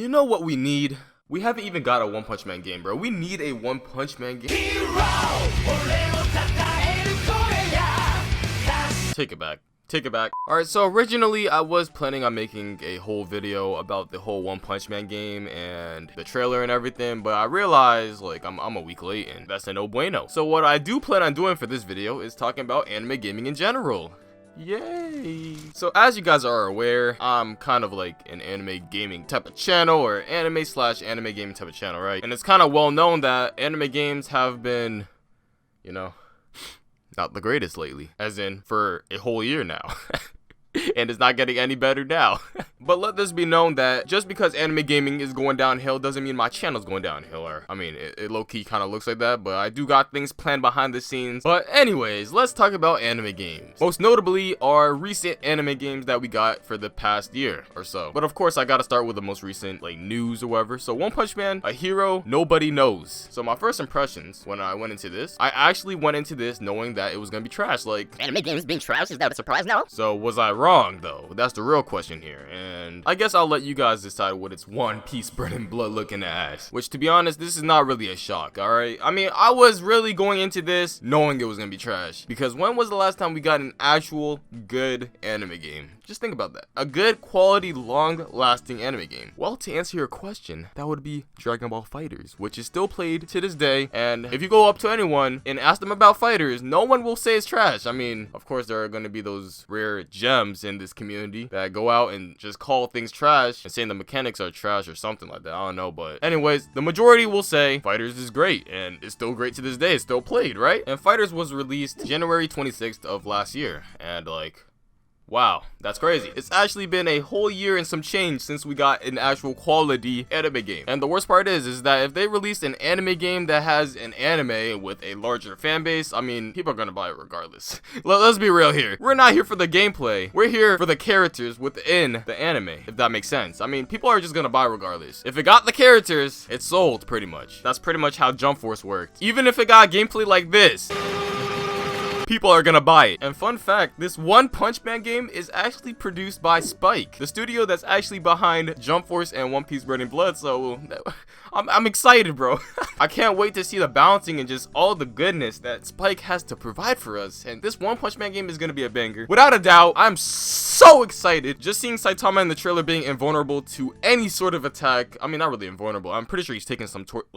You know what we need? We haven't even got a One Punch Man game, bro. We need a One Punch Man game. Take it back. Take it back. Alright, so originally I was planning on making a whole video about the whole One Punch Man game and the trailer and everything, but I realized like I'm a week late and that's a no bueno. So what I do plan on doing for this video is talking about anime gaming in general. Yay! So as you guys are aware, I'm kind of like an anime gaming type of channel, or anime/anime gaming type of channel, right? And it's kind of well known that anime games have been, you know, not the greatest lately, as in for a whole year now. And it's not getting any better now. But let this be known that just because anime gaming is going downhill doesn't mean my channel's going downhill. Or I mean, it low-key kind of looks like that, but I do got things planned behind the scenes. But anyways, let's talk about anime games. Most notably our recent anime games that we got for the past year or so. But of course I gotta start with the most recent like news or whatever. So One Punch Man, a hero nobody knows. So my first impressions when I went into this, I actually went into this knowing that it was gonna be trash. Like, anime games being trash, is that a surprise now? So was I wrong though? That's the real question here, and I guess I'll let you guys decide what its One Piece bread and blood looking at. Which, to be honest, this is not really a shock, alright? I mean, I was really going into this knowing it was gonna be trash, because when was the last time we got an actual good anime game? Just think about that. A good quality, long-lasting anime game. Well, to answer your question, that would be Dragon Ball FighterZ, which is still played to this day, and if you go up to anyone and ask them about FighterZ, no one will say it's trash. I mean, of course, there are going to be those rare gems in this community that go out and just call things trash and saying the mechanics are trash or something like that. I don't know, but anyways, the majority will say FighterZ is great, and it's still great to this day. It's still played, right? And FighterZ was released January 26th of last year, and like, wow, that's crazy. It's actually been a whole year and some change since we got an actual quality anime game. And the worst part is that if they released an anime game that has an anime with a larger fan base, I mean, people are gonna buy it regardless. Let's be real here. We're not here for the gameplay. We're here for the characters within the anime, if that makes sense. I mean, people are just gonna buy regardless. If it got the characters, it's sold pretty much. That's pretty much how Jump Force worked. Even if it got gameplay like this, people are gonna buy it. And fun fact, this One Punch Man game is actually produced by Spike, the studio that's actually behind Jump Force and One Piece Bread and Blood. So I'm excited, bro. I can't wait to see the balancing and just all the goodness that Spike has to provide for us. And this One Punch Man game is gonna be a banger. Without a doubt, I'm so excited. Just seeing Saitama in the trailer being invulnerable to any sort of attack. I mean, not really invulnerable. I'm pretty sure he's taking some sort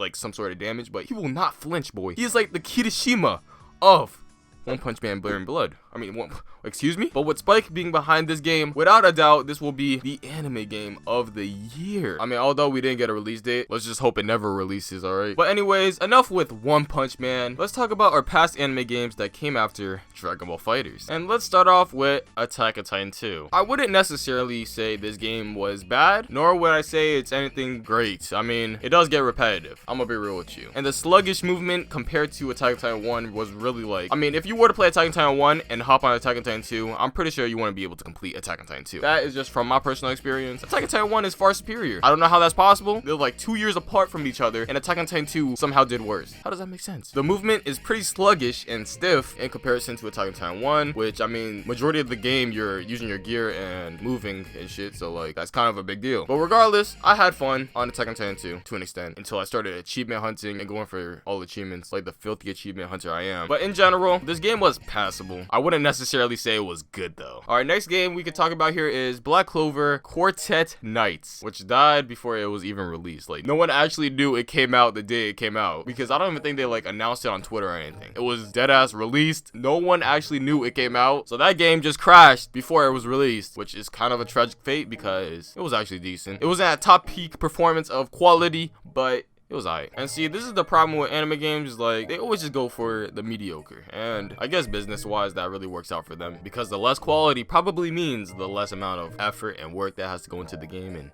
of damage, but he will not flinch, boy. He is like the Kirishima of One Punch Man Bread and Blood. I mean, excuse me? But with Spike being behind this game, without a doubt, this will be the anime game of the year. I mean, although we didn't get a release date, let's just hope it never releases, alright? But anyways, enough with One Punch Man. Let's talk about our past anime games that came after Dragon Ball FighterZ. And let's start off with Attack on Titan 2. I wouldn't necessarily say this game was bad, nor would I say it's anything great. I mean, it does get repetitive. I'm gonna be real with you. And the sluggish movement compared to Attack on Titan 1 was really like, I mean, if you were to play Attack on Titan 1 and hop on Attack on Titan 2, I'm pretty sure you want to be able to complete Attack on Titan 2. That is just from my personal experience. Attack on Titan 1 is far superior. I don't know how that's possible. They're like 2 years apart from each other, and Attack on Titan 2 somehow did worse. How does that make sense? The movement is pretty sluggish and stiff in comparison to Attack on Titan 1, which, I mean, majority of the game you're using your gear and moving and shit, so like, that's kind of a big deal. But regardless, I had fun on Attack on Titan 2 to an extent until I started achievement hunting and going for all achievements, like the filthy achievement hunter I am. But in general, this game was passable. I wouldn't necessarily say it was good though. All right, next game we could talk about here is Black Clover Quartet Knights, which died before it was even released. Like, no one actually knew it came out the day it came out, because I don't even think they like announced it on Twitter or anything. It was dead ass released. No one actually knew it came out, so that game just crashed before it was released, which is kind of a tragic fate because it was actually decent. It wasn't at top peak performance of quality, but it was alright. And see, this is the problem with anime games, like, they always just go for the mediocre. And I guess business-wise, that really works out for them, because the less quality probably means the less amount of effort and work that has to go into the game. And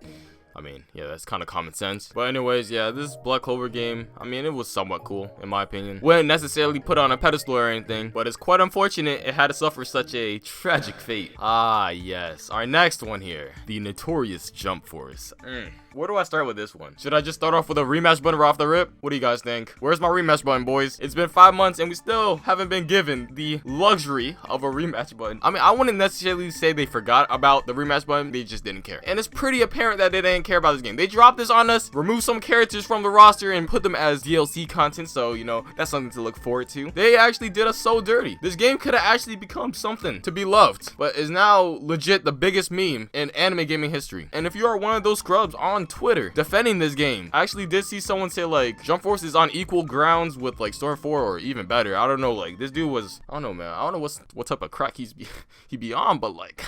I mean, yeah, that's kind of common sense. But anyways, yeah, this Black Clover game, I mean, it was somewhat cool, in my opinion. Wouldn't necessarily put on a pedestal or anything, but it's quite unfortunate it had to suffer such a tragic fate. Ah, yes. Our next one here, the notorious Jump Force. Where do I start with this one? Should I just start off with a rematch button right off the rip? What do you guys think? Where's my rematch button, boys? It's been 5 months and we still haven't been given the luxury of a rematch button. I mean, I wouldn't necessarily say they forgot about the rematch button. They just didn't care. And it's pretty apparent that they didn't care about this game. They dropped this on us, removed some characters from the roster and put them as DLC content. So, you know, that's something to look forward to. They actually did us so dirty. This game could have actually become something to be loved, but is now legit the biggest meme in anime gaming history. And if you are one of those scrubs on Twitter defending this game, I actually did see someone say like Jump Force is on equal grounds with like Storm 4 or even better. I don't know, like this dude was, I don't know, man. I don't know what type of crack he be on, but like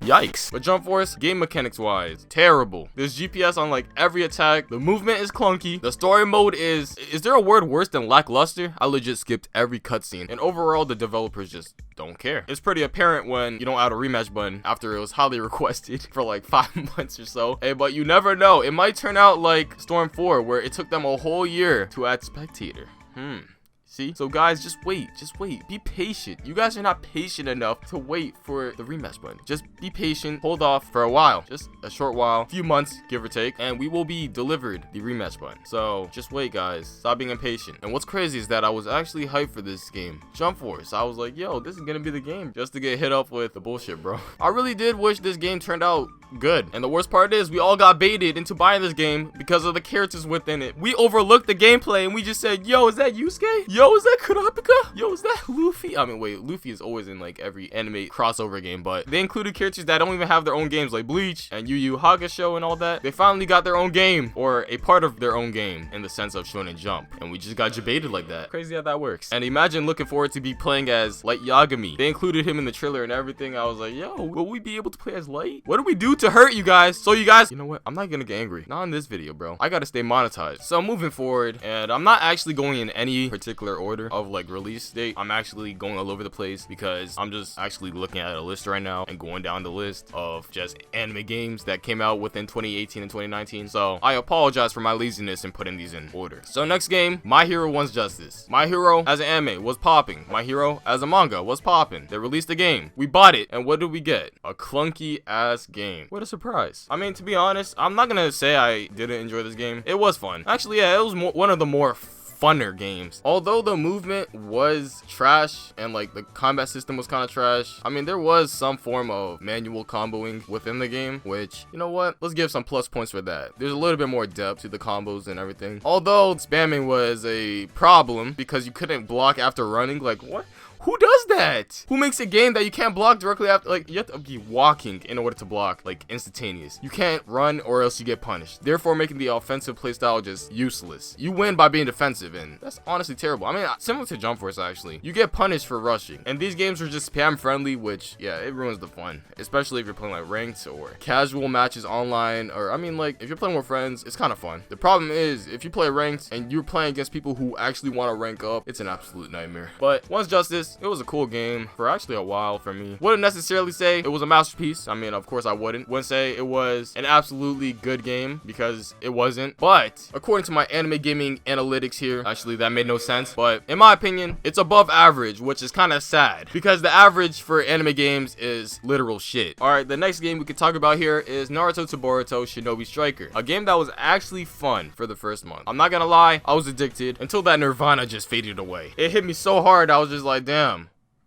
yikes. But Jump Force, game mechanics wise, terrible. There's GPS on like every attack. The movement is clunky. The story mode is there a word worse than lackluster? I legit skipped every cutscene. And overall, the developers just don't care. It's pretty apparent when you don't add a rematch button after it was highly requested for like 5 months or so. Hey, but you never know. It might turn out like Storm 4 where it took them a whole year to add spectator. See? So guys, just wait. Be patient. You guys are not patient enough to wait for the rematch button. Just be patient. Hold off for a while. Just a short while. Few months, give or take. And we will be delivered the rematch button. So just wait, guys. Stop being impatient. And what's crazy is that I was actually hyped for this game. Jump Force. I was like, yo, this is gonna be the game. Just to get hit up with the bullshit, bro. I really did wish this game turned out good. And the worst part is we all got baited into buying this game because of the characters within it. We overlooked the gameplay and we just said, yo, is that Yusuke? Yo, is that Kurapika? Yo, is that Luffy? I mean, wait, Luffy is always in like every anime crossover game, but they included characters that don't even have their own games like Bleach and Yu Yu Hakusho and all that. They finally got their own game, or a part of their own game in the sense of Shonen Jump, and we just got debated like that. Crazy how that works. And imagine looking forward to be playing as Light Yagami. They included him in the trailer and everything. I was like, yo, will we be able to play as Light? What do we do to hurt you guys? So you guys, you know what? I'm not gonna get angry. Not in this video, bro. I gotta stay monetized. So moving forward, and I'm not actually going in any particular order of like release date. I'm actually going all over the place because I'm just actually looking at a list right now and going down the list of just anime games that came out within 2018 and 2019. So I apologize for my laziness in putting these in order. So next game, My Hero Wants Justice. My Hero as an anime was popping. My Hero as a manga was popping. They released the game. We bought it, and what did we get? A clunky ass game. What a surprise. I mean, to be honest, I'm not gonna say I didn't enjoy this game. It was fun. Actually, yeah, it was one of the more funner games. Although the movement was trash and like the combat system was kind of trash, I mean, there was some form of manual comboing within the game, which, you know what, let's give some plus points for that. There's a little bit more depth to the combos and everything. Although spamming was a problem because you couldn't block after running. Like, what? Who does that? Who makes a game that you can't block directly after? Like, you have to be walking in order to block, like instantaneous. You can't run or else you get punished, therefore making the offensive playstyle just useless. You win by being defensive, and that's honestly terrible. I mean, similar to Jump Force, actually. You get punished for rushing, and these games are just spam friendly, which, yeah, it ruins the fun, especially if you're playing like ranked or casual matches online, or I mean, like if you're playing with friends, it's kind of fun. The problem is if you play ranked and you're playing against people who actually want to rank up, it's an absolute nightmare. But Once Justice, it was a cool game for actually a while for me. Wouldn't necessarily say it was a masterpiece. I mean, of course I wouldn't say it was an absolutely good game because it wasn't. But according to my anime gaming analytics here, actually that made no sense. But in my opinion, it's above average, which is kind of sad because the average for anime games is literal shit. All right, the next game we could talk about here is Naruto Saborio Shinobi Striker, a game that was actually fun for the first month. I'm not gonna lie, I was addicted until that Nirvana just faded away. It hit me so hard, I was just like, damn,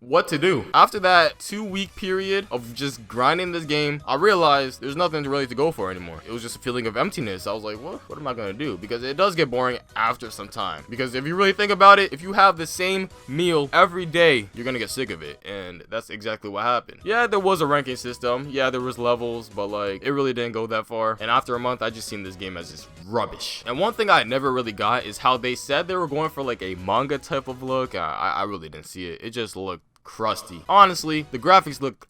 what to do. After that 2-week period of just grinding this game, I realized there's nothing really to go for anymore. It was just a feeling of emptiness. I was like, what am I gonna do? Because it does get boring after some time. Because if you really think about it, if you have the same meal every day, you're gonna get sick of it. And that's exactly what happened. Yeah, there was a ranking system. Yeah, there was levels, but like it really didn't go that far. And after a month, I just seen this game as just rubbish. And one thing I never really got is how they said they were going for like a manga type of look. I really didn't see it. It just looked crusty. Honestly, the graphics look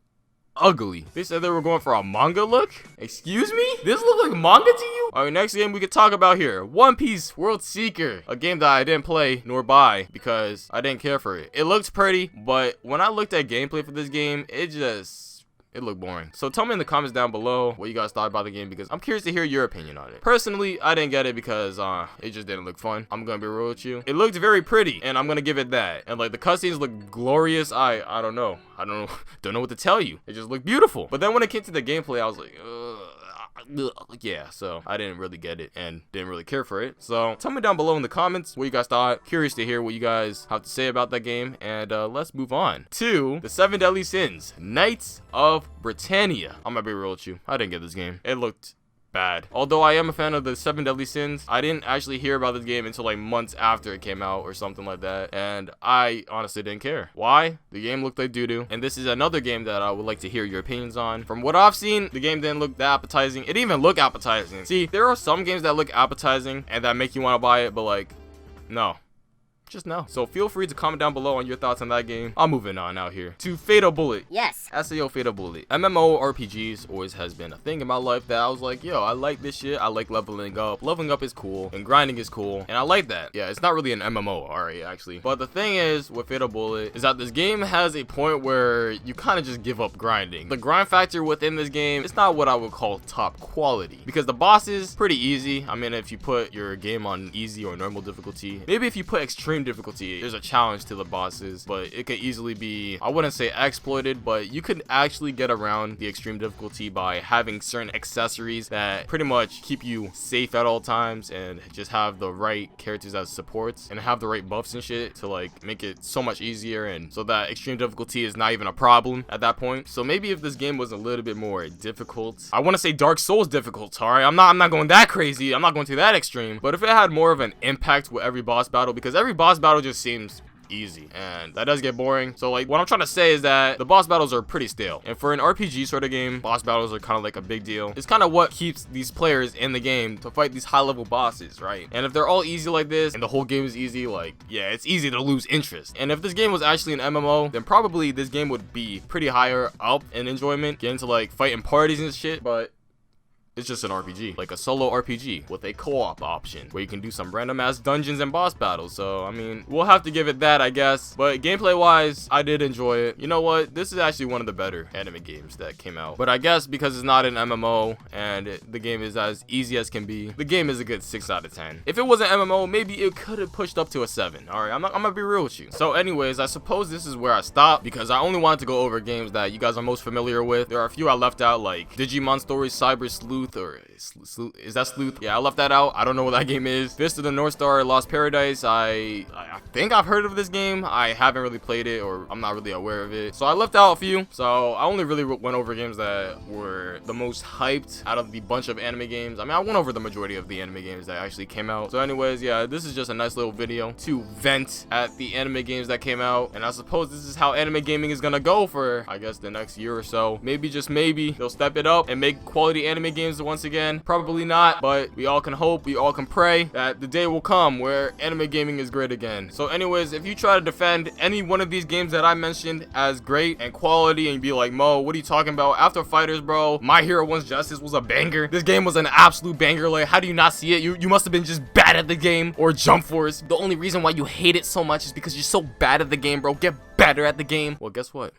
ugly. They said they were going for a manga look? Excuse me? This look like manga to you? Alright, next game we could talk about here. Piece Worldseeker. A game that I didn't play nor buy because I didn't care for it. It looks pretty, but when I looked at gameplay for this game, it looked boring. So tell me in the comments down below what you guys thought about the game because I'm curious to hear your opinion on it. Personally, I didn't get it because it just didn't look fun. I'm gonna be real with you. It looked very pretty and I'm gonna give it that. And like the cutscenes look glorious. I don't know. Don't know what to tell you. It just looked beautiful. But then when it came to the gameplay, I was like, ugh. yeah, so I didn't really get it and didn't really care for it. So tell me down below in the comments what you guys thought. Curious to hear what you guys have to say about that game. And let's move on to the 7 Deadly Sins, Knights of Britannia. I'm gonna be real with you, I didn't get this game. It looked bad. Although I am a fan of the 7 Deadly Sins, I didn't actually hear about this game until like months after it came out or something like that, and I honestly didn't care. Why? The game looked like doo-doo, and this is another game that I would like to hear your opinions on. From what I've seen, the game didn't look that appetizing. It didn't even look appetizing. See, there are some games that look appetizing and that make you want to buy it, but like, no. Just no. So feel free to comment down below on your thoughts on that game. I'm moving on out here to Fatal Bullet. Yes. SAO Fatal Bullet. MMORPGs always has been a thing in my life that I was like, yo, I like this shit. I like leveling up. Leveling up is cool and grinding is cool, and I like that. Yeah, it's not really an MMO, alright, actually. But the thing is with Fatal Bullet is that this game has a point where you kind of just give up grinding. The grind factor within this game, it's not what I would call top quality, because the boss is pretty easy. I mean, if you put your game on easy or normal difficulty, maybe if you put extreme difficulty, there's a challenge to the bosses, but it could easily be, I wouldn't say exploited, but you could actually get around the extreme difficulty by having certain accessories that pretty much keep you safe at all times, and just have the right characters as supports and have the right buffs and shit to like make it so much easier, and so that extreme difficulty is not even a problem at that point. So maybe if this game was a little bit more difficult, I want to say Dark Souls difficult, all right, I'm not going that crazy, I'm not going to that extreme, but if it had more of an impact with every boss battle, because every boss battle just seems easy, and that does get boring. So like, what I'm trying to say is that the boss battles are pretty stale, and for an RPG sort of game, boss battles are kind of like a big deal. It's kind of what keeps these players in the game to fight these high level bosses, right? And if they're all easy like this and the whole game is easy, like, yeah, it's easy to lose interest. And if this game was actually an MMO, then probably this game would be pretty higher up in enjoyment, get into like fighting parties and shit, but it's just an RPG, like a solo RPG with a co-op option where you can do some random ass dungeons and boss battles. So I mean, we'll have to give it that, I guess. But gameplay wise, I did enjoy it. You know what? This is actually one of the better anime games that came out. But I guess because it's not an MMO and the game is as easy as can be, the game is a good 6 out of 10. If it was an MMO, maybe it could have pushed up to a 7. All right, I'm gonna be real with you. So anyways, I suppose this is where I stopped, because I only wanted to go over games that you guys are most familiar with. There are a few I left out, like Digimon Stories Cyber Sleuth, or is that Sleuth? Yeah, I left that out. I don't know what that game is. Fist of the North Star Lost Paradise. I think I've heard of this game. I haven't really played it, or I'm not really aware of it. So I left out a few. So I only really went over games that were the most hyped out of the bunch of anime games. I mean, I went over the majority of the anime games that actually came out. So anyways, yeah, this is just a nice little video to vent at the anime games that came out. And I suppose this is how anime gaming is gonna go for, I guess, the next year or so. Maybe, just maybe, they'll step it up and make quality anime games once again. Probably not, but we all can hope, we all can pray that the day will come where anime gaming is great again. So anyways, if you try to defend any one of these games that I mentioned as great and quality, and you be like, Mo, what are you talking about? After Fighters, bro, My Hero One's Justice was a banger. This game was an absolute banger. Like, how do you not see it? You must have been just bad at the game. Or Jump Force. The only reason why you hate it so much is because you're so bad at the game, bro. Get better at the game. Well, guess what?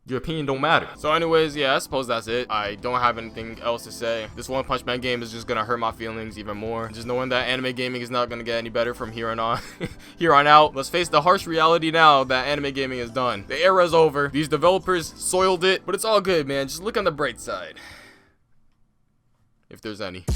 Your opinion don't matter. So anyways, yeah, I suppose that's it. I don't have anything else to say. This One Punch Man game is just gonna hurt my feelings even more. Just knowing that anime gaming is not gonna get any better from here on here on out. Let's face the harsh reality now that anime gaming is done. The era is over. These developers soiled it, but it's all good, man. Just look on the bright side, if there's any.